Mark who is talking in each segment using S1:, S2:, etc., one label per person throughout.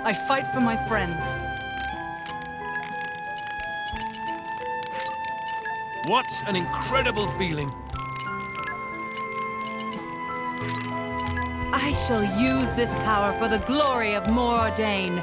S1: I fight for my friends.
S2: What an incredible feeling.
S3: I shall use this power for the glory of Mordain.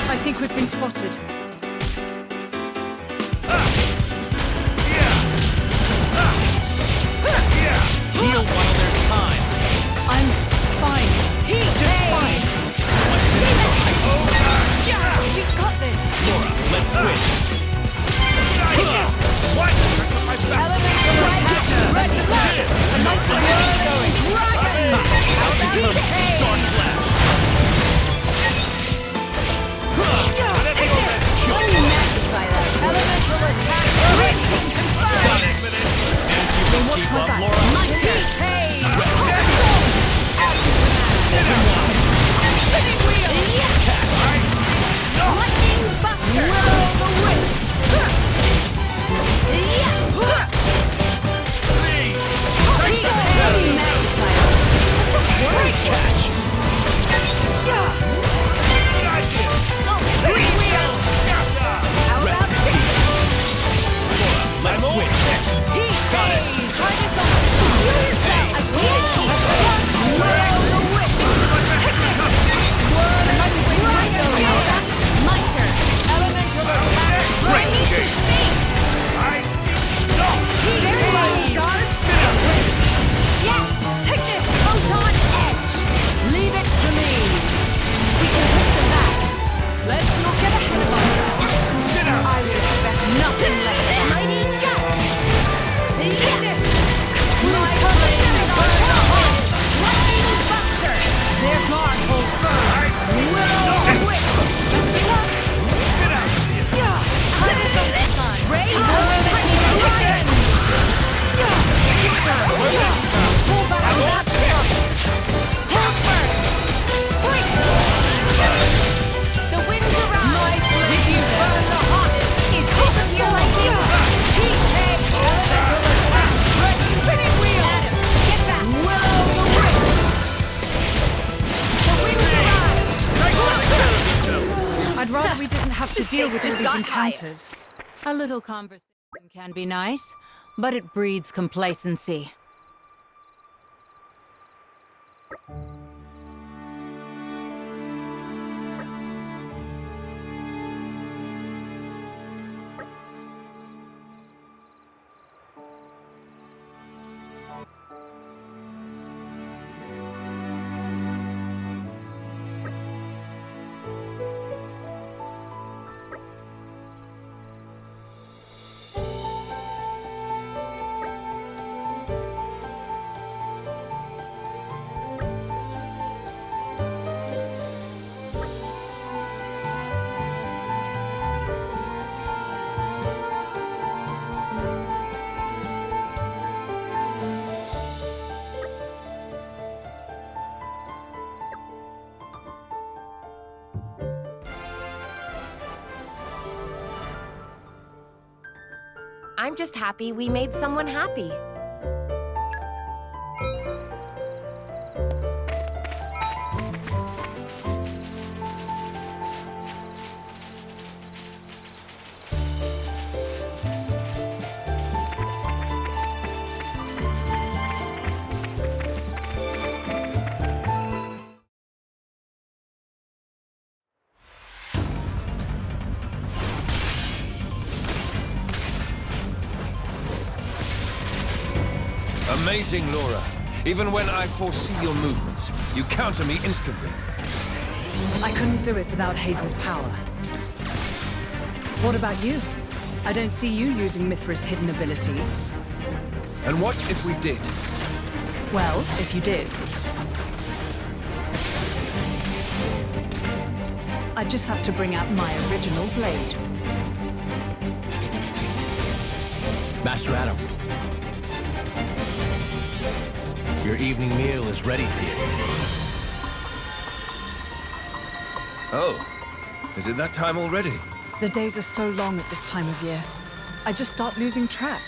S1: I think we've been spotted.
S2: Heal while there's time.
S1: I'm fine. Just fine.
S3: We've got this!
S2: Lora, let's switch. What?
S3: Elemental attack! Red attack! Dragon!
S2: Star Slash.
S3: Elemental attack!
S2: Got it. And you can keep up, Lora.
S3: Spinning wheel! Lightning buster! Will the wisp!
S2: Great catch.
S3: Spinning wheel!
S2: Rest in peace. Lora, let's switch. Got it.
S3: Try this on! Heal yourself! I can't keep Will the wisp! Miter! Elemental attack!
S2: Great
S3: Raise
S2: chase.
S3: space! Very well charged! Yes! Take this! Photon edge! Leave it to me! We can push them back!
S1: Let's not get ahead of ourselves.
S3: I would expect nothing less than mighty gut! Take this! My blade burn the heart! Lightning buster! Their guard hold firm! Will whip! Just up! Cut us on this side! Ray the dragon! Pull back on that trust! Helper! Quick! The winds around! If you burn the hottest, is this your liking? Heat head! Elemental attack! Red spinning wheel! Adam, get back! Willow the whip! The winds around!
S1: I'd rather we didn't have to deal with all
S3: just
S1: these
S3: got
S1: encounters.
S3: A little conversation can be nice, but it breeds complacency.
S4: I'm just happy we made someone happy.
S2: Amazing, Lora. Even when I foresee your movements, you counter me instantly.
S1: I couldn't do it without Hazel's power. What about you? I don't see you using Mithra's hidden ability.
S2: And what if we did?
S1: Well, if you did. I just have to bring out my original blade.
S5: Master Adam. Your evening meal is ready for you.
S2: Oh, is it that time already?
S1: The days are so long at this time of year. I just start losing track.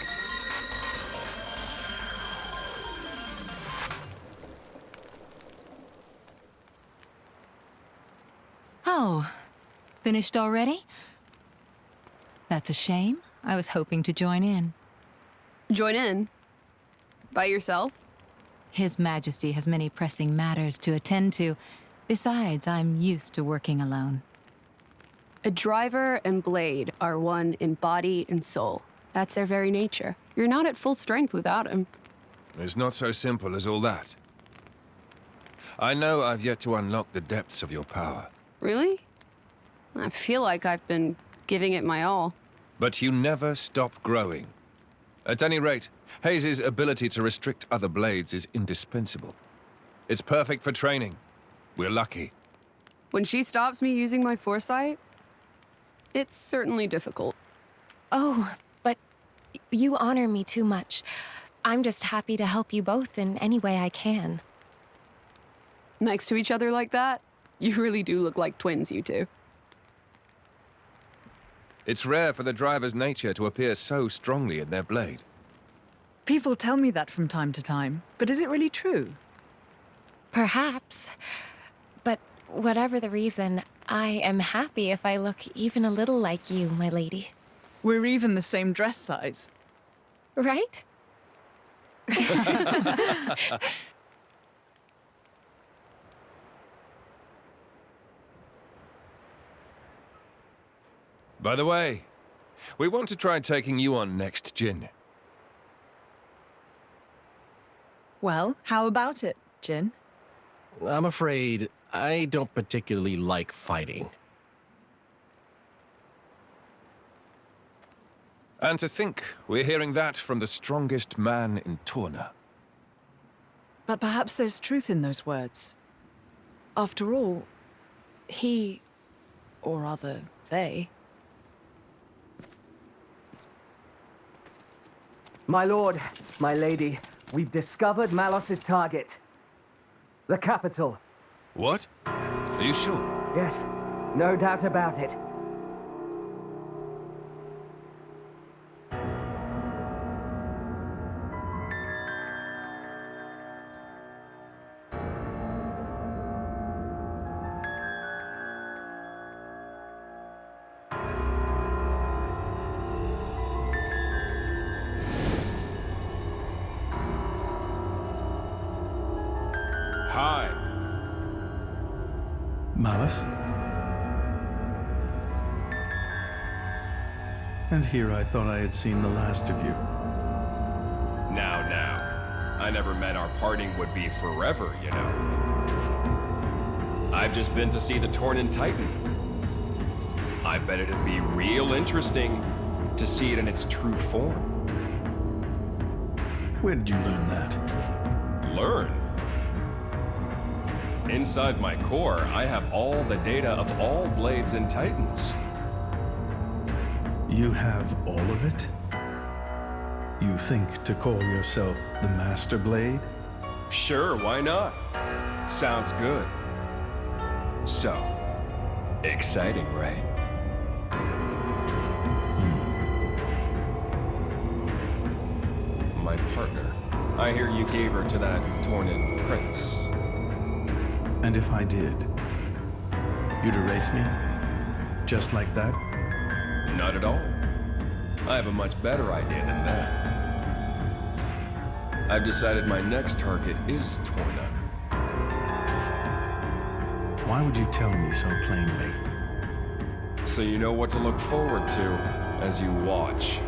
S3: Oh, finished already? That's a shame. I was hoping to join in.
S6: Join in? By yourself?
S3: His Majesty has many pressing matters to attend to. Besides, I'm used to working alone.
S6: A driver and blade are one in body and soul. That's their very nature. You're not at full strength without him.
S2: It's not so simple as all that. I know I've yet to unlock the depths of your power.
S6: Really? I feel like I've been giving it my all.
S2: But you never stop growing. At any rate, Hayes' ability to restrict other blades is indispensable. It's perfect for training. We're lucky.
S6: When she stops me using my foresight, it's certainly difficult.
S4: Oh, but you honor me too much. I'm just happy to help you both in any way I can.
S6: Next to each other like that, you really do look like twins, you two.
S2: It's rare for the driver's nature to appear so strongly in their blade.
S1: People tell me that from time to time, but is it really true?
S4: Perhaps. But whatever the reason, I am happy if I look even a little like you, my lady.
S1: We're even the same dress size.
S4: Right?
S2: By the way, we want to try taking you on next, Jin.
S1: Well, how about it, Jin?
S5: I'm afraid I don't particularly like fighting.
S2: And to think we're hearing that from the strongest man in Torna.
S1: But perhaps there's truth in those words. After all, he, or rather, they...
S7: My lord, my lady, we've discovered Malos's target. The capital.
S2: What? Are you sure?
S7: Yes, no doubt about it.
S2: Hi.
S8: Malos? And here I thought I had seen the last of you.
S9: Now. I never meant our parting would be forever, you know. I've just been to see the Tornan Titan. I bet it'd be real interesting to see it in its true form.
S8: Where did you learn that?
S9: Learn? Inside my core, I have all the data of all blades and titans.
S8: You have all of it? You think to call yourself the Master Blade?
S9: Sure, why not? Sounds good. So, exciting, right? My partner. I hear you gave her to that Tornan prince.
S8: And if I did, you'd erase me? Just like that?
S9: Not at all. I have a much better idea than that. I've decided my next target is Torna.
S8: Why would you tell me so plainly?
S9: So you know what to look forward to as you watch.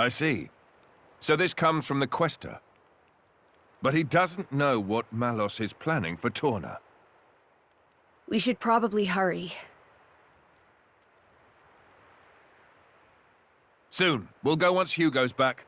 S2: I see. So this comes from the Quester. But he doesn't know what Malos is planning for Torna.
S6: We should probably hurry.
S2: Soon. We'll go once Hugo's back.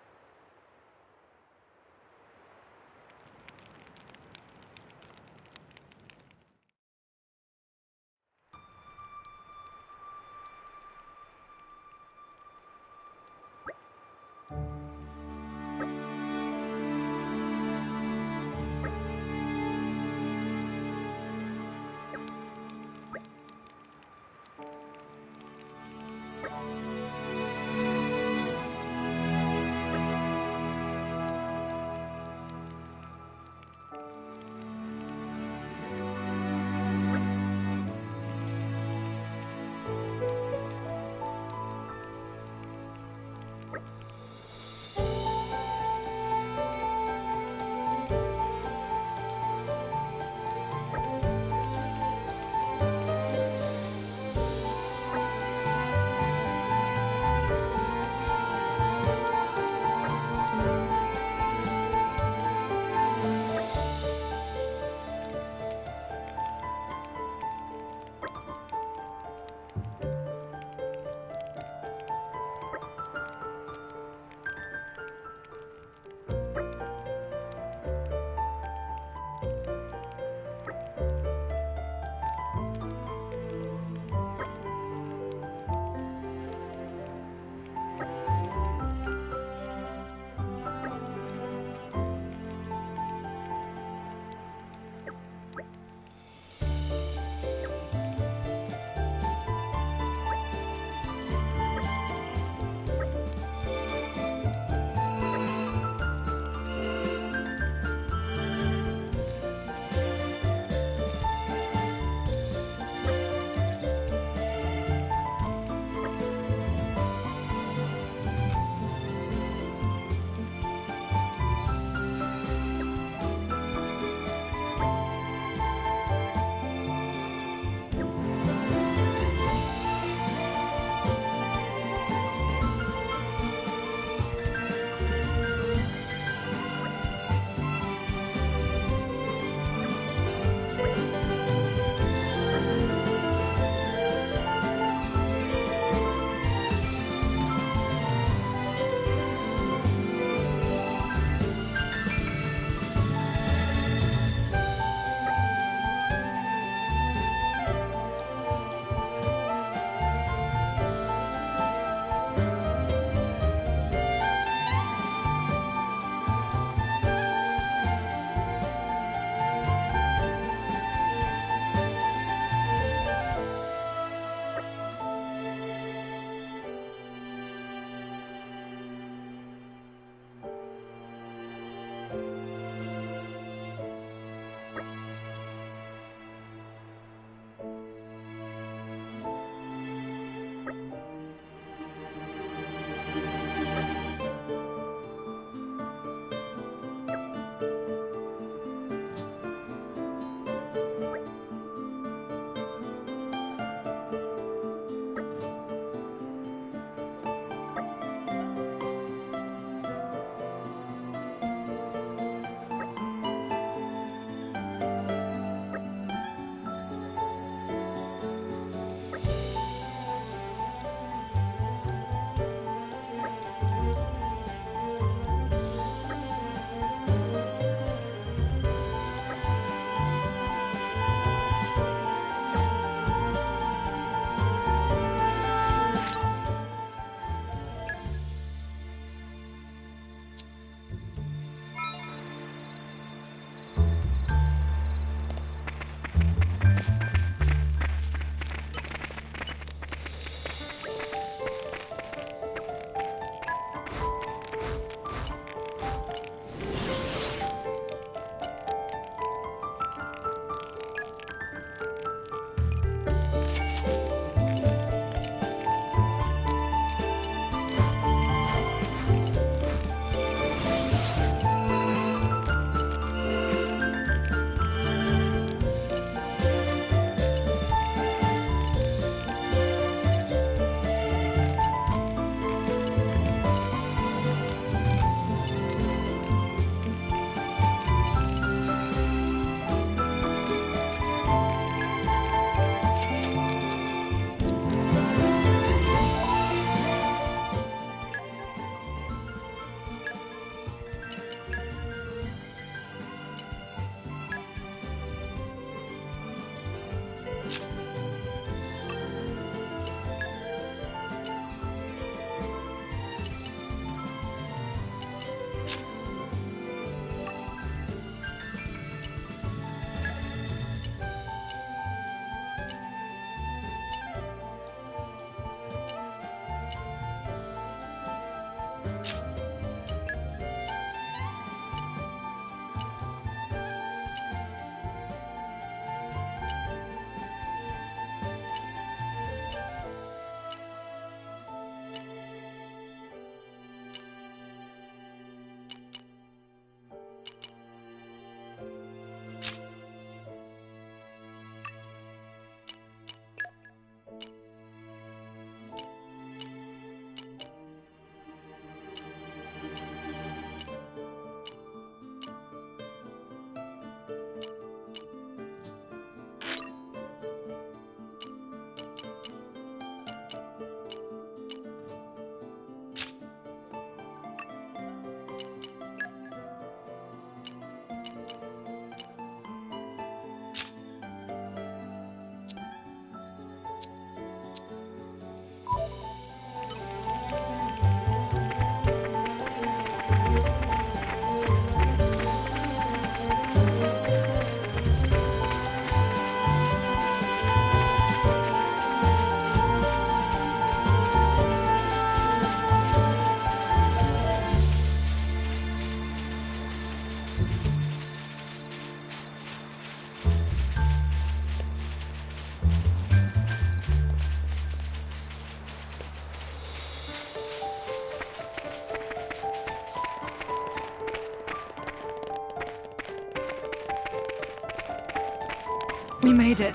S1: We made it.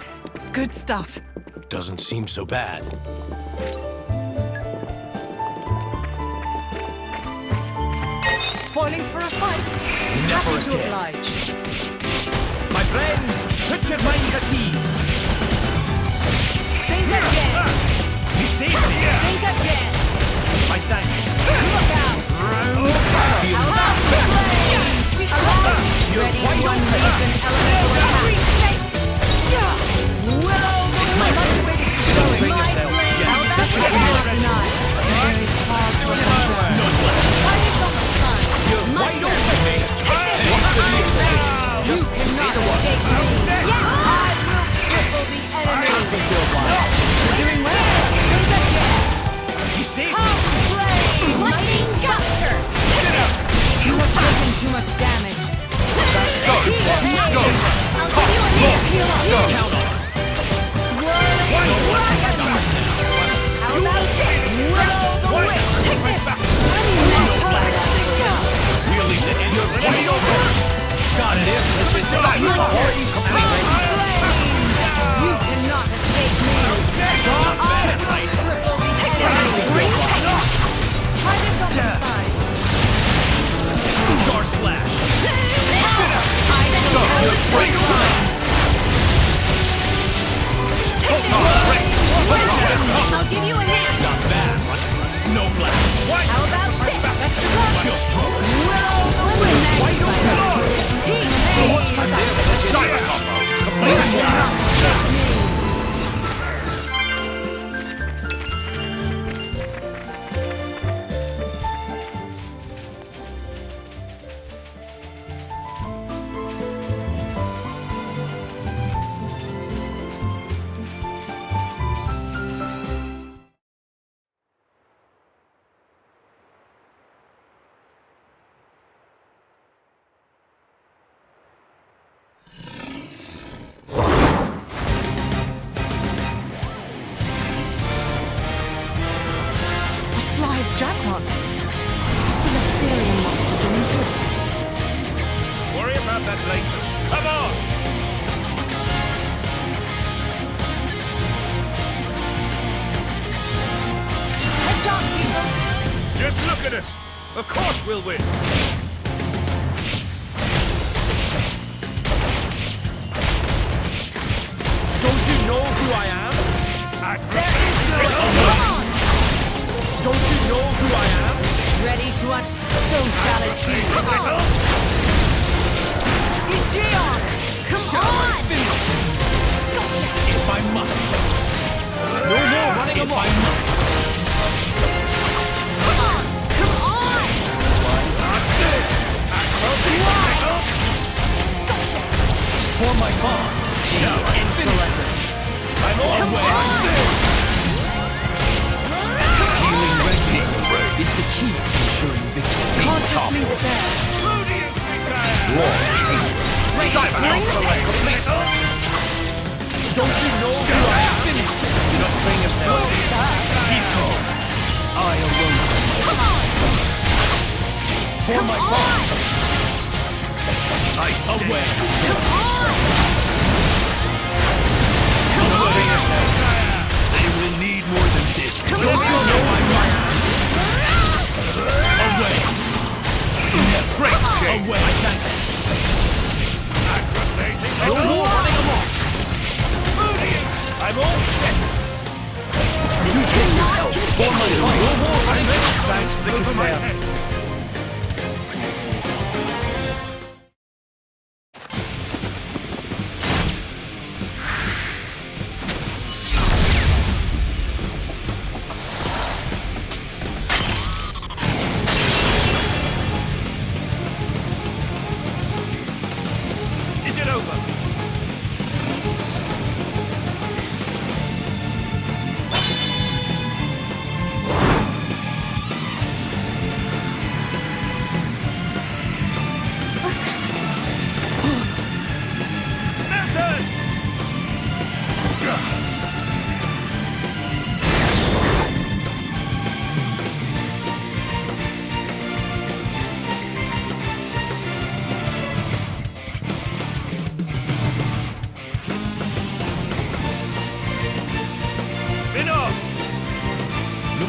S1: Good stuff.
S5: Doesn't seem so bad.
S1: Spoiling for a fight.
S5: Never
S1: Happy to
S5: again.
S1: oblige.
S5: My friends, put your minds at ease.
S3: Think again!
S5: You saved me.
S3: Think again!
S5: My thanks.
S3: Look out! Allow the flame! Ready to unleash an elemental attack. Willow the wind!
S5: Bring
S3: My
S5: yourself.
S3: flame!
S5: Yes.
S3: How that's the cast not. Very powerful consciousness. Focus on the sun.
S5: Wide open, mate.
S3: You cannot escape me. Yes, I will cripple the enemy. You're doing well. Think again.
S5: You saved me.
S3: Come flame! Lightning guster! You have taken too much damage.
S2: Stop! Stop!
S3: I'll give you a hit. Heal up.
S5: Count on it.
S3: Swirling dragon! How about this? Willow the wind! Take this!
S5: We'll leave the end of it open. Got it in.
S3: You cannot escape me! I will cripple the enemy! Try this on the side.
S5: Star slash.
S3: I know it's right line. Take it! I'll give you a hit!
S5: Not bad. Snow blast.
S3: How about this? Best of luck!
S5: Feel strong.
S3: Willow the wind! He pays!
S5: Dive combo. Completely
S3: Cannot escape me!
S1: A slide jackpot. It's an Ethereum monster doing good.
S5: Worry about that later. Come on.
S3: Heads off, people!
S5: Just look at us. Of course we'll win. Don't you know who I am? Don't you know who I am?
S3: Ready to so shall it be. Come on! Egeon! Come on!
S5: If I must. No more running amok. If I must.
S3: Come on! Come on!
S5: For my bond. Shall I finish this? I'm on
S3: Come
S5: way.
S3: on!
S5: Healing red is the key to ensuring victory.
S1: Can't just leave it there.
S5: Launch. Dive out for the complete. Don't you know who I am? Finish this. Do not strain yourself. Keep calm. I alone.
S3: Come on!
S5: For
S3: Come
S5: my
S3: on!
S5: bond. I stay. Away.
S3: Come on!
S5: Do not strain yourself. They will need more than this.
S3: Come
S5: Don't you
S3: on!
S5: know I must? Away. Break chain. Away. I thank you. No more running amok. I'm all set.
S3: This cannot
S5: For my
S3: continue!
S5: bond. No more running amok. Thanks for the concern.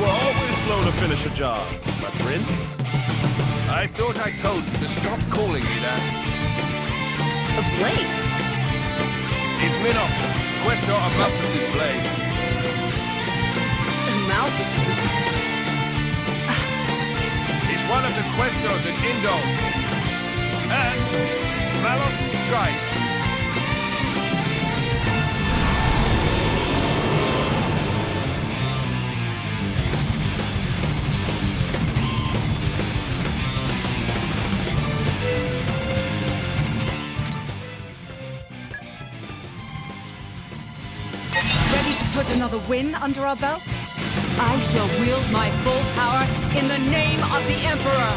S5: were always slow to finish a job, my prince.
S2: I thought I told you to stop calling me that.
S6: A blade?
S2: He's Minoth, Questor of Malthus's blade.
S6: Malthus's?
S2: He's one of the Questors in Indol. And Malos' trident.
S1: Ready to put another win under our belts?
S3: I shall wield my full power in the name of the Emperor!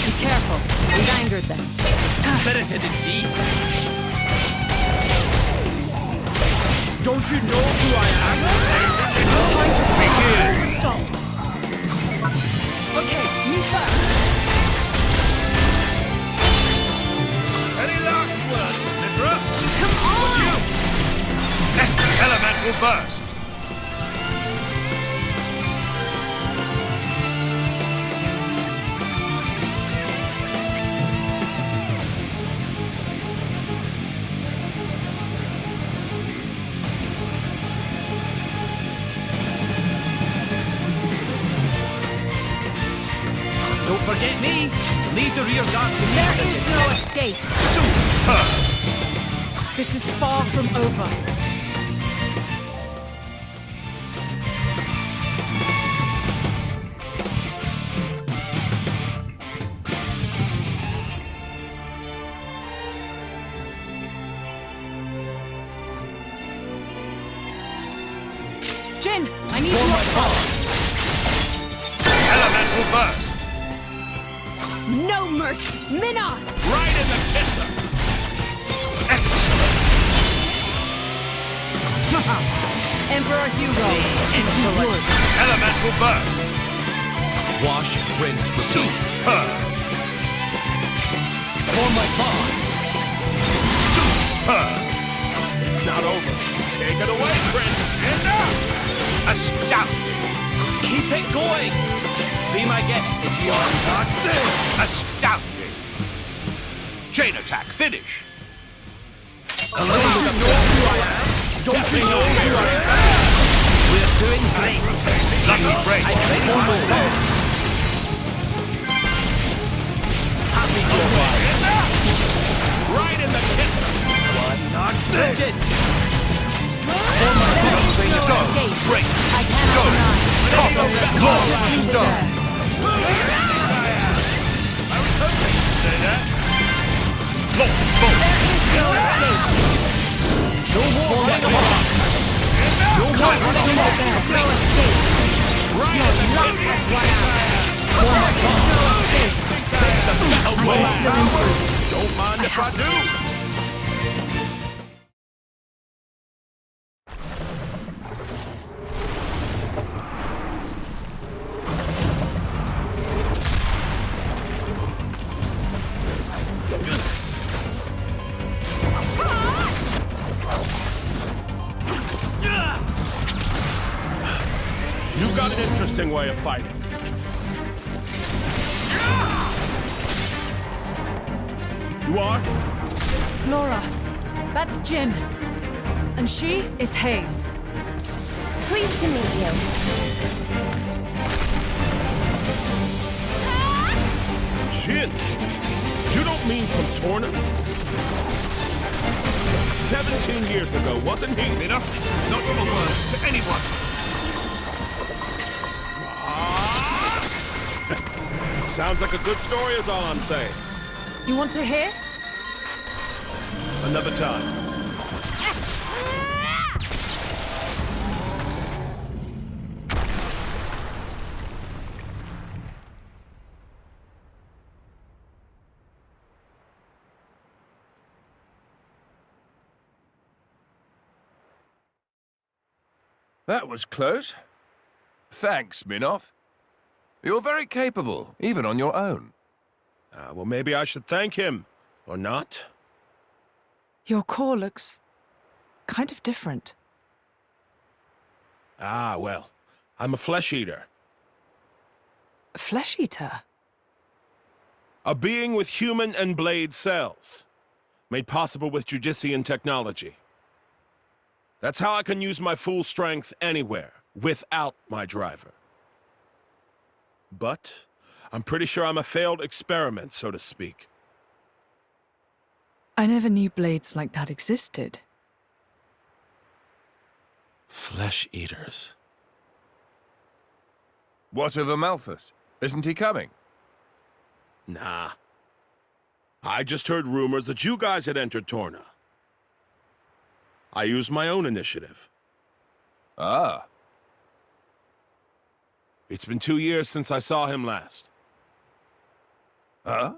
S3: Be careful. We've angered them.
S5: Spirited indeed. Don't you know who I am?
S1: Time to
S5: Begin.
S1: stops. Okay, me first.
S2: Any last words, Litra?
S1: Come on!
S2: Element will burst.
S5: Don't forget me. Leave the rear guard to me.
S3: There is no escape!
S2: Super!
S1: This is far from over. Jin, I need your help.
S2: Element will burst.
S3: No mercy! Minoth!
S5: Right in the kisser.
S3: Emperor Hugo!
S5: Insolent.
S2: Element will burst.
S5: Wash, rinse, repeat.
S2: Super!
S5: For my bonds.
S2: Super!
S5: It's not over. Take it away, Prince.
S2: Enough! Astounding!
S5: Keep it going. Be my guest, Digi.
S2: Not this! Astounding! Chain attack, finish!
S5: Don't you know who I am? Don't you know who I am? We're doing great.
S2: Lucky break!
S5: I think we'll move on. Happy to oblige. Right in the kisser.
S2: One not this!
S5: Bridget.
S2: Stone! Break!
S3: I cannot
S2: Stone!
S3: deny.
S2: Top! Launch! Stone!
S5: I was hoping you'd say that.
S2: Launch! Bolt!
S3: No escape!
S5: No more getting off.
S3: No escape!
S5: Right in the
S3: Luck
S5: kisser.
S3: has run out!
S5: For my bonds.
S3: No escape!
S5: Save the battle
S1: I will still
S5: plan.
S1: improve.
S5: Don't mind if I do. You've got an interesting way of fighting. You are?
S1: Lora, that's Jin. And she is Hayes.
S4: Pleased to meet you.
S5: Jin? You don't mean from Torna? 17 years ago, wasn't he?
S2: Enough! Not a word to anyone!
S5: Sounds like a good story is all I'm saying.
S1: You want to hear?
S5: Another time.
S2: That was close. Thanks, Minoth. You're very capable, even on your own.
S5: Well, maybe I should thank him, or not?
S1: Your core looks kind of different.
S5: Well, I'm a flesh eater.
S1: A flesh eater?
S5: A being with human and blade cells, made possible with Judician technology. That's how I can use my full strength anywhere, without my driver. But I'm pretty sure I'm a failed experiment, so to speak.
S1: I never knew blades like that existed.
S8: Flesh eaters.
S2: What of Amalthus? Isn't he coming?
S5: Nah. I just heard rumors that you guys had entered Torna. I used my own initiative.
S2: Ah.
S5: It's been 2 years since I saw him last.
S2: Huh?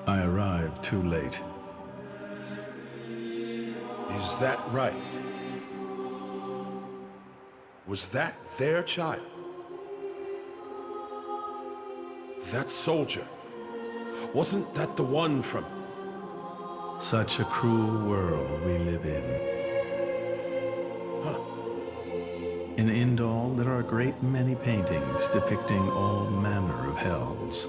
S8: I arrived too late.
S5: Is that right? Was that their child? That soldier? Wasn't that the one from...
S8: Such a cruel world we live in.
S5: Huh.
S8: In Indal, there are a great many paintings depicting all manner of hells.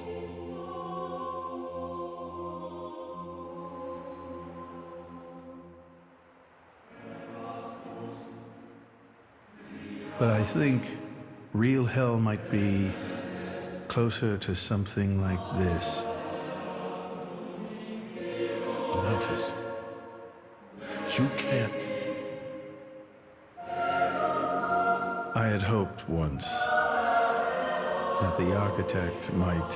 S8: But I think real hell might be closer to something like this.
S5: Amalthus, you can't...
S8: I had hoped once that the architect might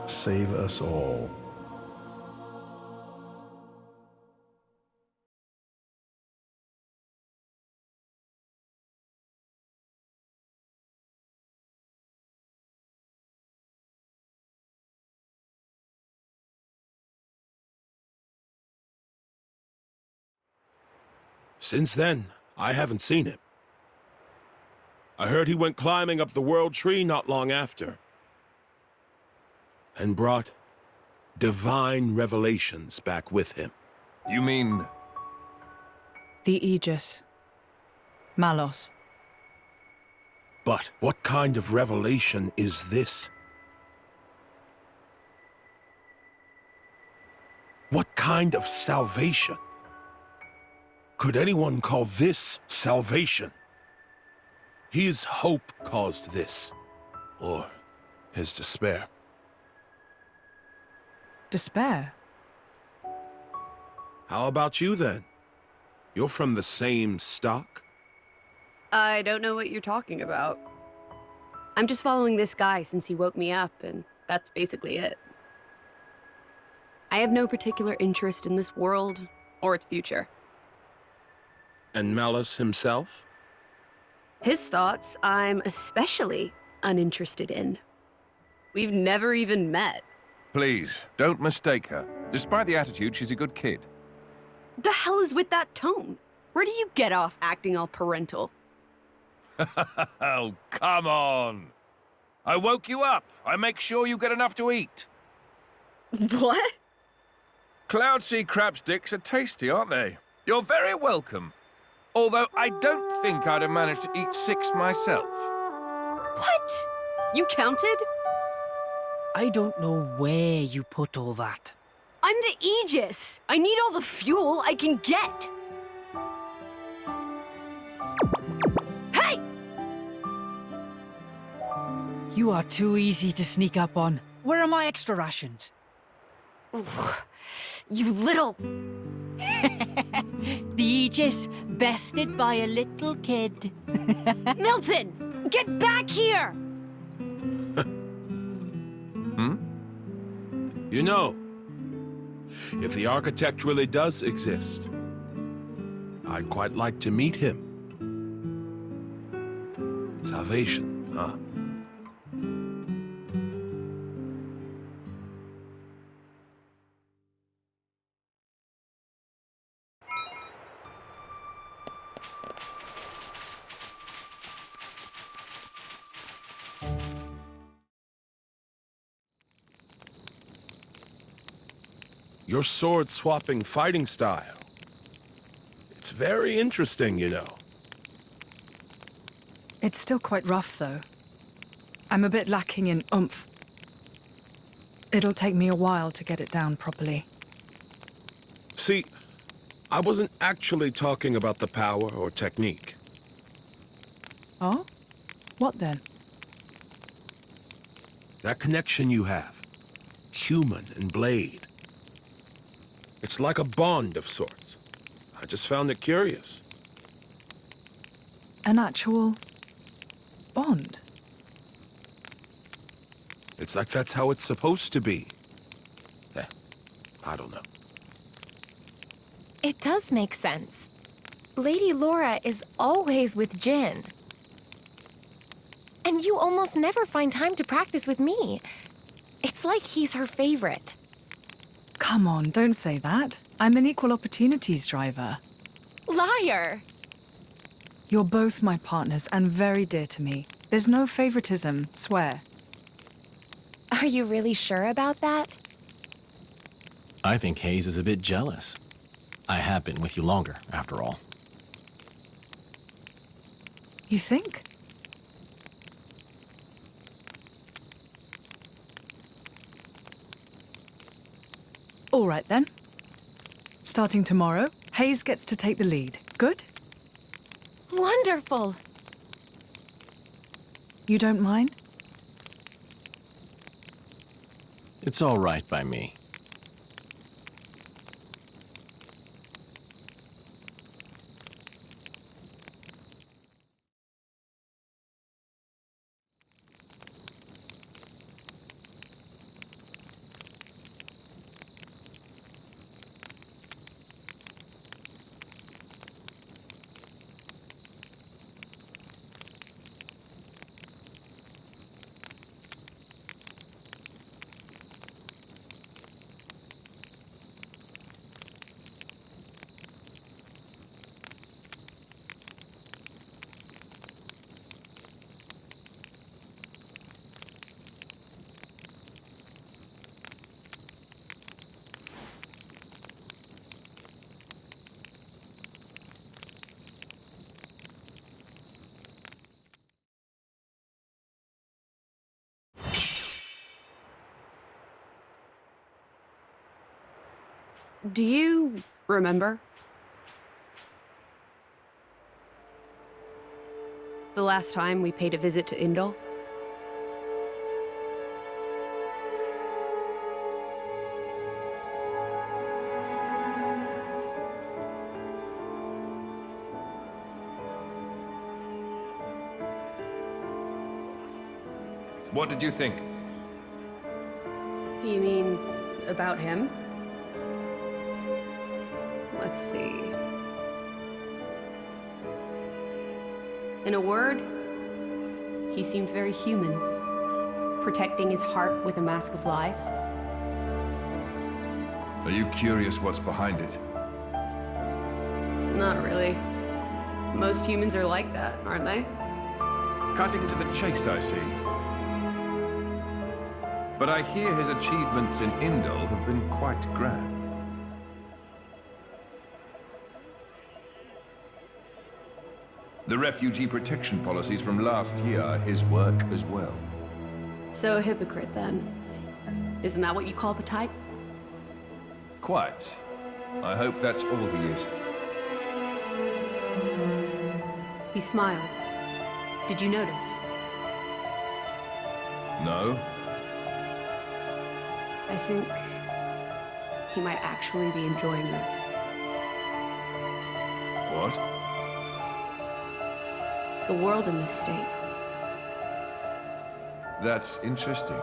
S8: save us all.
S5: Since then, I haven't seen him. I heard he went climbing up the World Tree not long after. And brought divine revelations back with him.
S2: You mean...
S1: The Aegis. Malos.
S5: But what kind of revelation is this? What kind of salvation? Could anyone call this salvation? His hope caused this. Or his despair.
S1: Despair?
S5: How about you, then? You're from the same stock?
S6: I don't know what you're talking about. I'm just following this guy since he woke me up, and that's basically it. I have no particular interest in this world or its future.
S5: And Malus himself?
S6: His thoughts, I'm especially uninterested in. We've never even met.
S2: Please, don't mistake her. Despite the attitude, she's a good kid.
S6: The hell is with that tone? Where do you get off acting all parental?
S2: Oh, come on. I woke you up. I make sure you get enough to eat.
S6: What?
S2: Cloud sea crab sticks are tasty, aren't they? You're very welcome. Although I don't think I'd have managed to eat 6 myself.
S6: What? You counted?
S10: I don't know where you put all that.
S6: I'm the Aegis. I need all the fuel I can get. Hey!
S10: You are too easy to sneak up on. Where are my extra rations?
S6: Oof. You little...
S10: The Aegis, bested by a little kid.
S6: Milton! Get back here!
S2: Hmm?
S5: You know, if the architect really does exist, I'd quite like to meet him. Salvation, huh? Your sword-swapping fighting style. It's very interesting, you know.
S1: It's still quite rough, though. I'm a bit lacking in oomph. It'll take me a while to get it down properly.
S5: See, I wasn't actually talking about the power or technique.
S1: Oh? What then?
S5: That connection you have. Human and blade. It's like a bond of sorts. I just found it curious.
S1: An actual bond?
S5: It's like that's how it's supposed to be. I don't know.
S4: It does make sense. Lady Lora is always with Jin. And you almost never find time to practice with me. It's like he's her favorite.
S1: Come on, don't say that. I'm an equal opportunities driver.
S4: Liar!
S1: You're both my partners and very dear to me. There's no favoritism, swear.
S4: Are you really sure about that?
S11: I think Hayes is a bit jealous. I have been with you longer, after all.
S1: You think? All right then. Starting tomorrow, Hayes gets to take the lead. Good?
S4: Wonderful!
S1: You don't mind?
S11: It's all right by me.
S6: Do you remember? The last time we paid a visit to Indol?
S2: What did you think?
S6: You mean about him? Let's see. In a word, he seemed very human, protecting his heart with a mask of lies.
S2: Are you curious what's behind it?
S6: Not really. Most humans are like that, aren't they?
S2: Cutting to the chase, I see. But I hear his achievements in Indol have been quite grand. The refugee protection policies from last year are his work as well.
S6: So a hypocrite, then. Isn't that what you call the type?
S2: Quite. I hope that's all he is.
S6: He smiled. Did you notice?
S2: No?
S6: I think he might actually be enjoying this.
S2: What?
S6: The world in this state.
S2: That's interesting.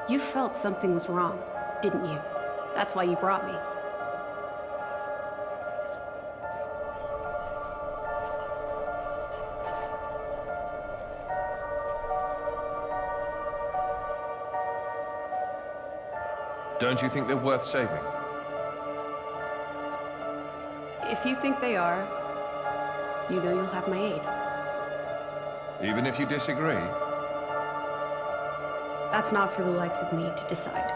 S6: You felt something was wrong, didn't you? That's why you brought me.
S2: Don't you think they're worth saving?
S6: If you think they are, you know you'll have my aid.
S2: Even if you disagree?
S6: That's not for the likes of me to decide.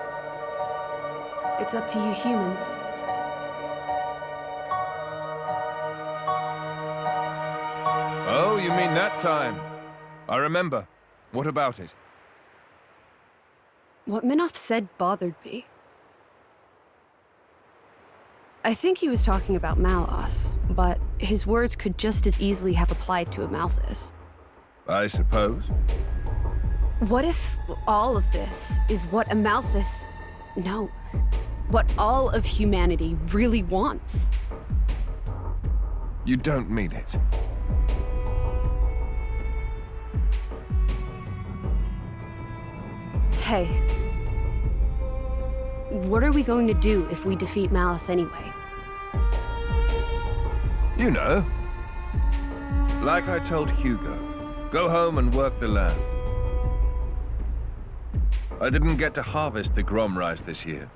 S6: It's up to you humans.
S2: Oh, you mean that time? I remember. What about it?
S6: What Minoth said bothered me. I think he was talking about Malos, but his words could just as easily have applied to a Malthus.
S2: I suppose.
S6: What if all of this is what a Malthus... No. What all of humanity really wants?
S2: You don't mean it.
S6: Hey. What are we going to do if we defeat Malice anyway?
S2: You know. Like I told Hugo, go home and work the land. I didn't get to harvest the Grom rice this year.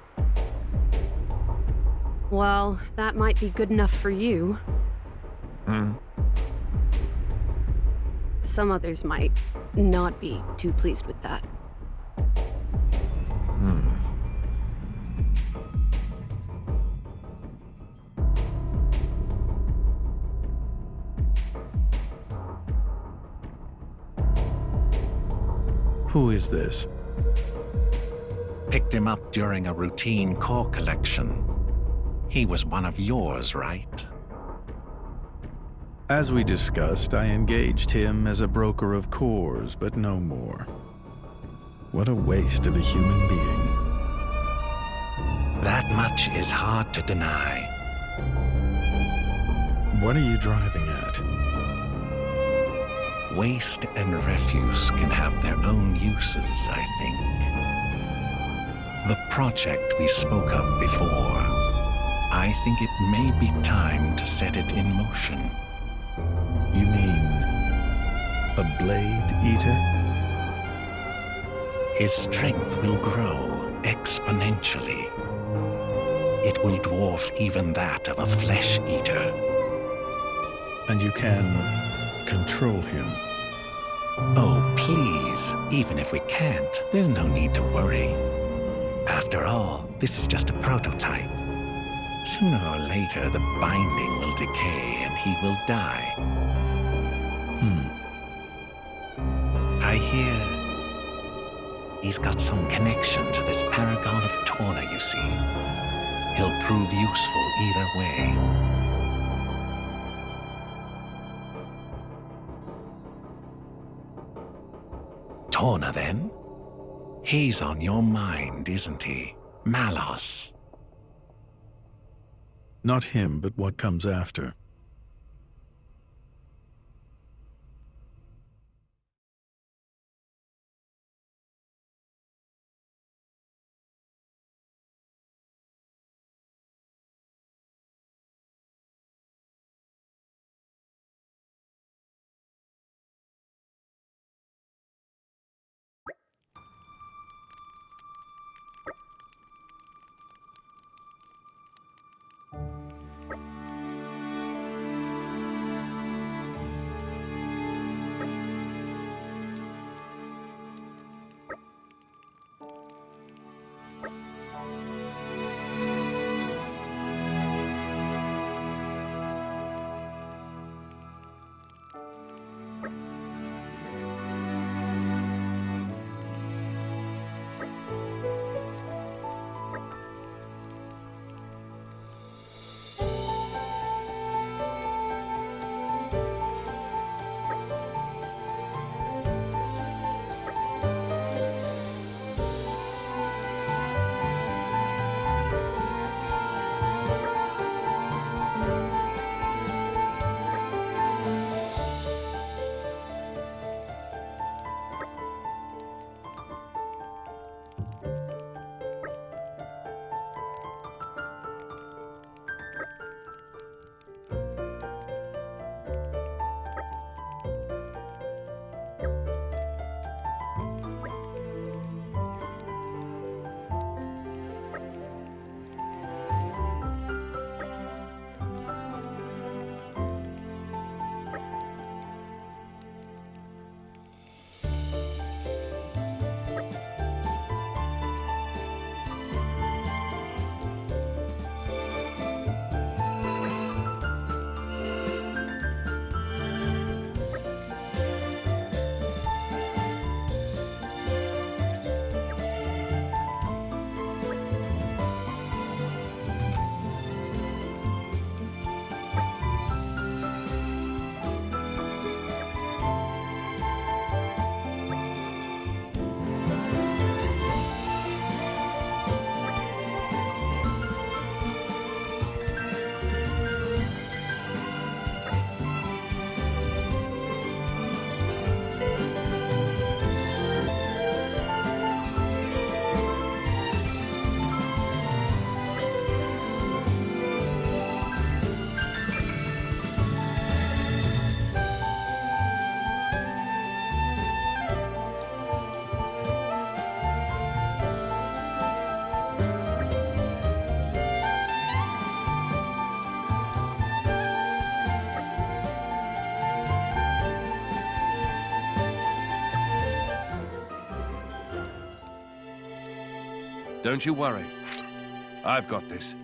S6: Well, that might be good enough for you. Some others might not be too pleased with that.
S8: Who is this?
S12: Picked him up during a routine core collection. He was one of yours, right?
S8: As we discussed, I engaged him as a broker of cores, but no more. What a waste of a human being.
S12: That much is hard to deny.
S8: What are you driving at?
S12: Waste and refuse can have their own uses, I think. The project we spoke of before, I think it may be time to set it in motion.
S8: You mean a blade eater?
S12: His strength will grow exponentially. It will dwarf even that of a flesh eater.
S8: And you can control him?
S12: Oh, please. Even if we can't, there's no need to worry. After all, this is just a prototype. Sooner or later, the binding will decay and he will die. I hear he's got some connection to this paragon of Torna, you see. He'll prove useful either way. Torna, then? He's on your mind, isn't he? Malos.
S8: Not him, but what comes after.
S2: Don't you worry. I've got this.